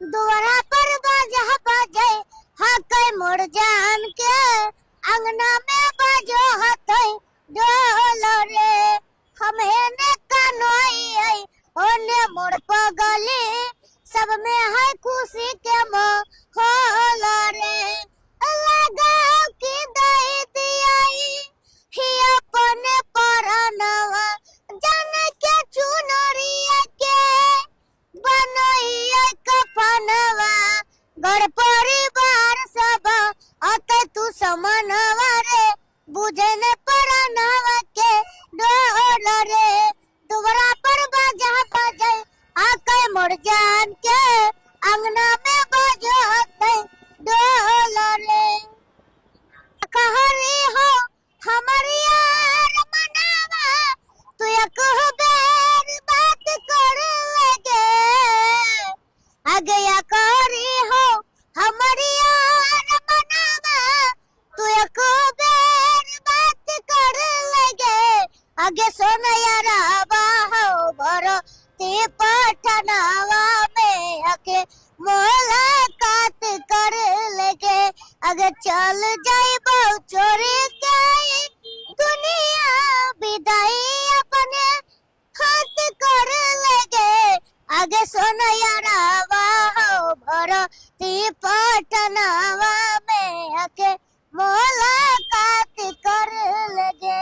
दुआरा पर बाजा बाजे हक मोर जान के अंगना में बाजो हतई ढोल रे हमें ने कानोई आई ओने मोर पगली सब में है खुशी के माहौल रे लगाओ की दई दियाई ही अपने परनवा जाने के चुनरिया के बनैया कफनवा घर परिवार सब अत तू समनवा रे बुझे न परनवा के डोल रे दुवरा पर बाजा बाजे आके मोर जान के अंगना में बाजो हते डोल रे कहरी हो हमारी यार मनावा तू एक बेर बात कर लगे आगे या करी हो हमारी यार मनावा तू एक बेर बात कर लगे आगे सोन यारा बाहो भरो ते पठनावा में आके मुलाकात कर लगे अगर चल जाए बहु चोरी के दुनिया विदाई अपने हाथ कर लगे आगे सोना यारा वाहो भरो ती पटनावा में आके मुलाकात कर लगे।